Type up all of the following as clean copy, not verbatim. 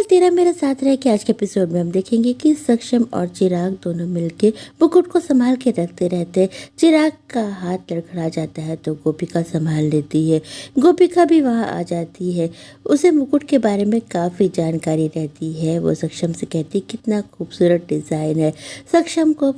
चल तेरा मेरा साथ रह के आज के एपिसोड में हम देखेंगे कि सक्षम और चिराग दोनों मिलके मुकुट को संभाल के रखते रहते। चिराग का हाथ लड़खड़ा जाता है तो गोपिका संभाल लेती है। गोपिका भी वहाँ आ जाती है। उसे मुकुट के बारे में काफ़ी जानकारी रहती है। वो सक्षम से कहती कितना खूबसूरत डिज़ाइन है। सक्षम को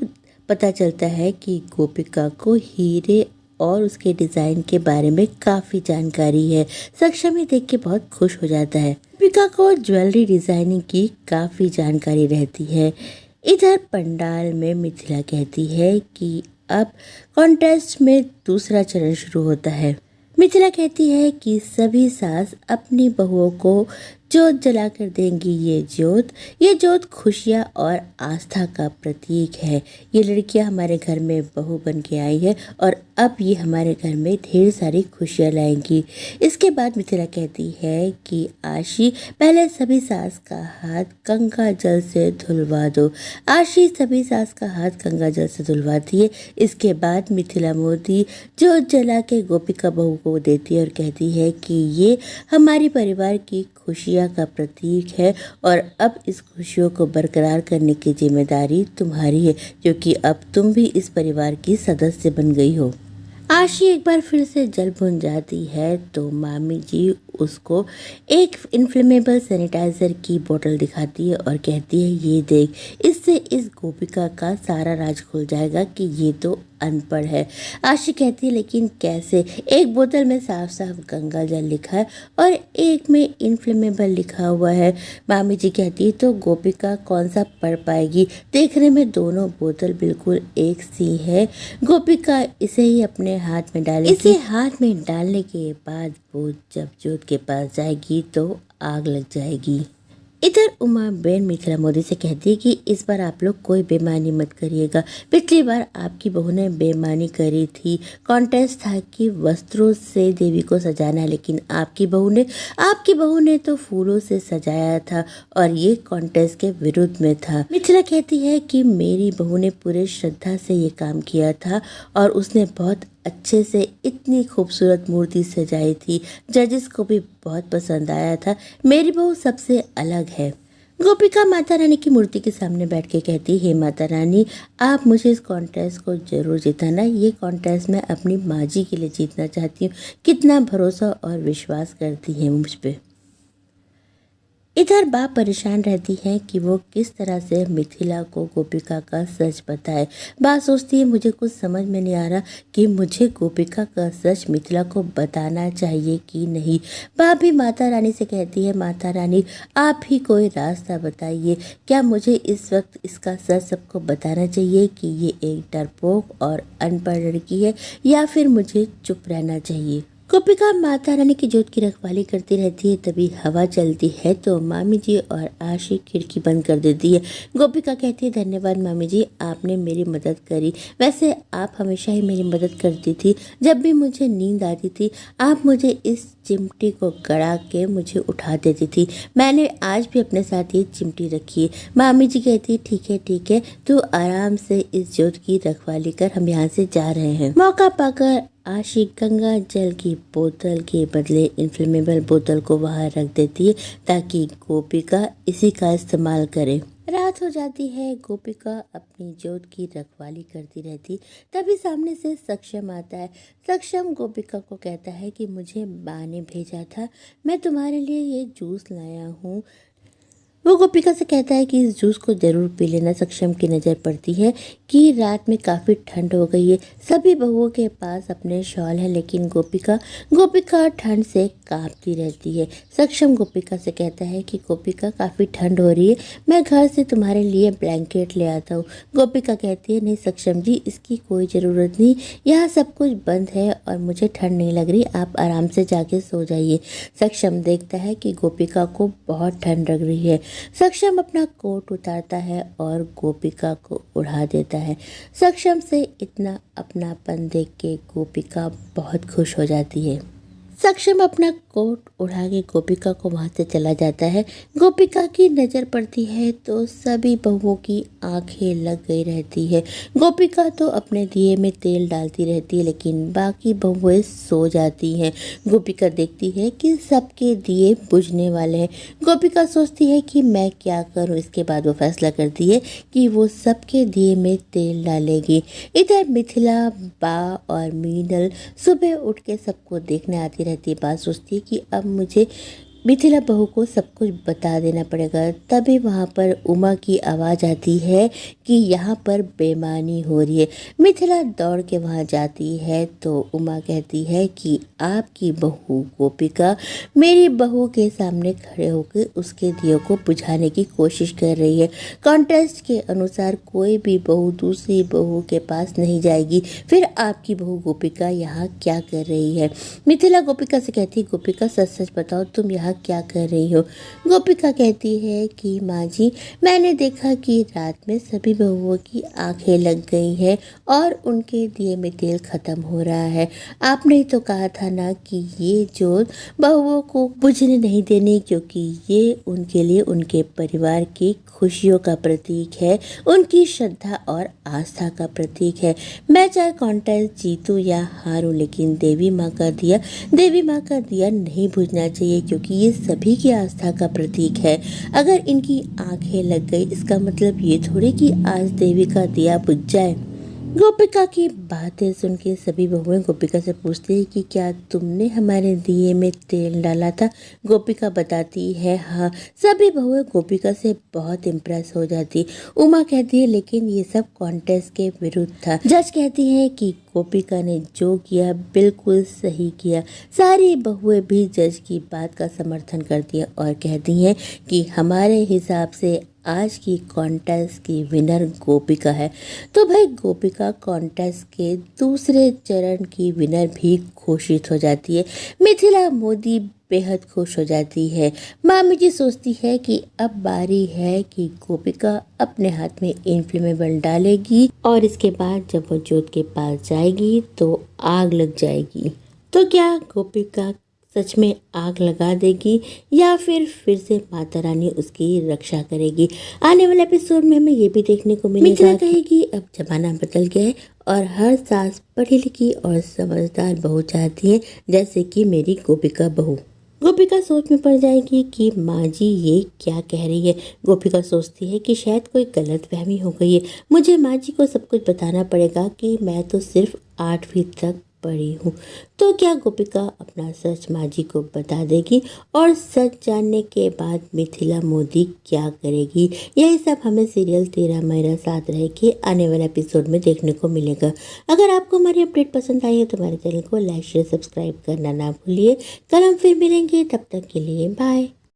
पता चलता है कि गोपिका को हीरे और उसके डिज़ाइन के बारे में काफ़ी जानकारी है। सक्षम ये देख के बहुत खुश हो जाता है। गोपिका को ज्वेलरी डिज़ाइनिंग की काफ़ी जानकारी रहती है। इधर पंडाल में मिथिला कहती है कि अब कॉन्टेस्ट में दूसरा चरण शुरू होता है। मिथिला कहती है कि सभी सास अपनी बहुओं को जोत जलाकर देंगी। ये जोत खुशियाँ और आस्था का प्रतीक है। ये लड़कियाँ हमारे घर में बहू बन के आई है और अब ये हमारे घर में ढेर सारी खुशियाँ लाएंगी। इसके बाद मिथिला कहती है कि आशी पहले सभी सास का हाथ गंगा जल से धुलवा दो। आशी सभी सास का हाथ गंगा जल से धुलवाती है। इसके बाद मिथिला मोदी जोत जला के गोपिका बहू को देती है और कहती है कि ये हमारी परिवार की खुशियाँ का प्रतीक है और अब इस खुशियों को बरकरार करने की जिम्मेदारी तुम्हारी है, क्योंकि अब तुम भी इस परिवार की सदस्य बन गई हो। आशी एक बार फिर से जल भुन जाती है तो मामी जी उसको एक इन्फ्लेमेबल सैनिटाइज़र की बोतल दिखाती है और कहती है ये देख, इससे इस गोपिका का सारा राज खुल जाएगा कि ये तो अनपढ़ है। आशी कहती है लेकिन कैसे? एक बोतल में साफ साफ गंगा जल लिखा है और एक में इन्फ्लेमेबल लिखा हुआ है। मामी जी कहती है तो गोपिका कौन सा पढ़ पाएगी? देखने में दोनों बोतल बिल्कुल एक सी है। गोपिका इसे ही अपने हाथ में डालेगी। इसे हाथ में डालने के बाद वो जब जोत के पास जाएगी तो आग लग जाएगी। इधर उमा बेन मिथिला मोदी से कहती है कि इस बार आप लोग कोई बेईमानी मत करिएगा। पिछली बार आपकी बहू ने बेईमानी करी थी। कॉन्टेस्ट था कि वस्त्रों से देवी को सजाना है, लेकिन आपकी बहू ने तो फूलों से सजाया था और ये कॉन्टेस्ट के विरुद्ध में था। मिथिला कहती है कि मेरी बहू ने पूरे श्रद्धा से ये काम किया था और उसने बहुत अच्छे से इतनी खूबसूरत मूर्ति सजाई थी। जजेस को भी बहुत पसंद आया था। मेरी बहू सबसे अलग है। गोपिका माता रानी की मूर्ति के सामने बैठ के कहती है, माता रानी आप मुझे इस कॉन्टेस्ट को जरूर जिताना। ये कॉन्टेस्ट मैं अपनी माँ जी के लिए जीतना चाहती हूँ। कितना भरोसा और विश्वास करती है मुझ पे। इधर बाप परेशान रहती है कि वो किस तरह से मिथिला को गोपिका का सच बताए। बाप सोचती है मुझे कुछ समझ में नहीं आ रहा कि मुझे गोपिका का सच मिथिला को बताना चाहिए कि नहीं। बाप भी माता रानी से कहती है, माता रानी आप ही कोई रास्ता बताइए। क्या मुझे इस वक्त इसका सच सबको बताना चाहिए कि ये एक डरपोक और अनपढ़ लड़की है, या फिर मुझे चुप रहना चाहिए? गोपिका माता रानी की जोत की रखवाली करती रहती है। तभी हवा चलती है तो मामी जी और आशी खिड़की बंद कर देती है। गोपिका कहती है, धन्यवाद मामी जी, आपने मेरी मदद करी। वैसे आप हमेशा ही मेरी मदद करती थी। जब भी मुझे नींद आती थी आप मुझे इस चिमटी को गड़ा के मुझे उठा देती थी। मैंने आज भी अपने साथ ये चिमटी रखी है। मामी जी कहती है ठीक है तू आराम से इस जोत की रखवाली कर, हम यहाँ से जा रहे हैं। मौका पाकर आशी गंगा जल की बोतल के बदले इन्फ्लेमेबल बोतल को वहाँ रख देती है ताकि गोपिका इसी का इस्तेमाल करे। रात हो जाती है। गोपिका अपनी जोत की रखवाली करती रहती। तभी सामने से सक्षम आता है। सक्षम गोपिका को कहता है कि मुझे माँ ने भेजा था, मैं तुम्हारे लिए ये जूस लाया हूँ। वो गोपिका से कहता है कि इस जूस को जरूर पी लेना। सक्षम की नज़र पड़ती है कि रात में काफ़ी ठंड हो गई है। सभी बहुओं के पास अपने शॉल है, लेकिन गोपिका ठंड से कांपती रहती है। सक्षम गोपिका से कहता है कि गोपिका काफ़ी ठंड हो रही है, मैं घर से तुम्हारे लिए ब्लैंकेट ले आता हूँ। गोपिका कहती है, नहीं सक्षम जी, इसकी कोई ज़रूरत नहीं, यहाँ सब कुछ बंद है और मुझे ठंड नहीं लग रही, आप आराम से जाके सो जाइए। सक्षम देखता है कि गोपिका को बहुत ठंड लग रही है। सक्षम अपना कोट उतारता है और गोपिका को उड़ा देता है। सक्षम से इतना अपनापन देख के गोपिका बहुत खुश हो जाती है। सक्षम अपना कोट उड़ा के गोपिका को वहां से चला जाता है। गोपिका की नज़र पड़ती है तो सभी बहुओं की आंखें लग गई रहती है। गोपिका तो अपने दिए में तेल डालती रहती है, लेकिन बाकी बहुएं सो जाती हैं। गोपिका देखती है कि सबके दिए बुझने वाले हैं। गोपिका सोचती है कि मैं क्या करूं। इसके बाद वो फैसला करती है कि वो सबके दिए में तेल डालेगी। इधर मिथिला, बा और मीनल सुबह उठ के सबको देखने आती रहती है। बात सोचती है कि अब मुझे मिथिला बहू को सब कुछ बता देना पड़ेगा। तभी वहाँ पर उमा की आवाज़ आती है कि यहाँ पर बेईमानी हो रही है। मिथिला दौड़ के वहाँ जाती है तो उमा कहती है कि आपकी बहू गोपिका मेरी बहू के सामने खड़े होकर उसके दियों को बुझाने की कोशिश कर रही है। कॉन्टेस्ट के अनुसार कोई भी बहू दूसरी बहू के पास नहीं जाएगी। फिर आपकी बहू गोपिका यहाँ क्या कर रही है? मिथिला गोपिका से कहती है, गोपिका सच सच बताओ तुम यहाँ क्या कर रही हो? गोपिका कहती है कि माँ जी, मैंने देखा कि रात में सभी बहुओं की आंखें लग गई हैं और उनके दिए में तेल खत्म हो रहा है। आपने तो कहा था ना कि ये जोत बहुओं को बुझने नहीं देनी, क्योंकि ये उनके लिए उनके परिवार की खुशियों का प्रतीक है, उनकी श्रद्धा और आस्था का प्रतीक है। मैं चाहे कॉन्टेस्ट जीतूं या हारूं, लेकिन देवी माँ का दिया नहीं बुझना चाहिए, क्योंकि ये सभी की आस्था का प्रतीक है। अगर इनकी आंखें लग गई इसका मतलब ये थोड़ी कि आज देवी का दिया बुझ जाए। गोपिका की बातें सुन के सभी बहुएं गोपिका से पूछती है कि क्या तुमने हमारे दिए में तेल डाला था? गोपिका बताती है हाँ। सभी बहुएं गोपिका से बहुत इम्प्रेस हो जाती। उमा कहती है लेकिन ये सब कॉन्टेस्ट के विरुद्ध था। जज कहती है कि गोपिका ने जो किया बिल्कुल सही किया। सारी बहुएं भी जज की बात का समर्थन करती हैं और कहती हैं कि हमारे हिसाब से आज की कॉन्टेस्ट की विनर गोपिका है। तो भाई गोपिका कॉन्टेस्ट के दूसरे चरण की विनर भी घोषित हो जाती है। मिथिला मोदी बेहद खुश हो जाती है। मामी जी सोचती है कि अब बारी है कि गोपिका अपने हाथ में इन्फ्लेमेबल डालेगी और इसके बाद जब वो जोत के पास जाएगी तो आग लग जाएगी। तो क्या गोपिका सच में आग लगा देगी या फिर से माता रानी उसकी रक्षा करेगी? आने वाले एपिसोड में हमें ये भी देखने को मिलेगा। मिथिला कहेगी अब जमाना बदल गया है और हर सास पढ़ी लिखी और समझदार बहू चाहती है, जैसे कि मेरी गोपिका बहू। गोपिका सोच में पड़ जाएगी कि माँ जी ये क्या कह रही है। गोपिका सोचती है कि शायद कोई गलतफहमी हो गई है। मुझे माँ जी को सब कुछ बताना पड़ेगा कि मैं तो सिर्फ 8वीं तक पढ़ी हूँ। तो क्या गोपिका अपना सच माँ जी को बता देगी? और सच जानने के बाद मिथिला मोदी क्या करेगी? यही सब हमें सीरियल तेरा मेरा साथ रह के आने वाले एपिसोड में देखने को मिलेगा। अगर आपको हमारी अपडेट पसंद आई है तो हमारे चैनल को लाइक शेयर सब्सक्राइब करना ना भूलिए। कल हम फिर मिलेंगे, तब तक के लिए बाय।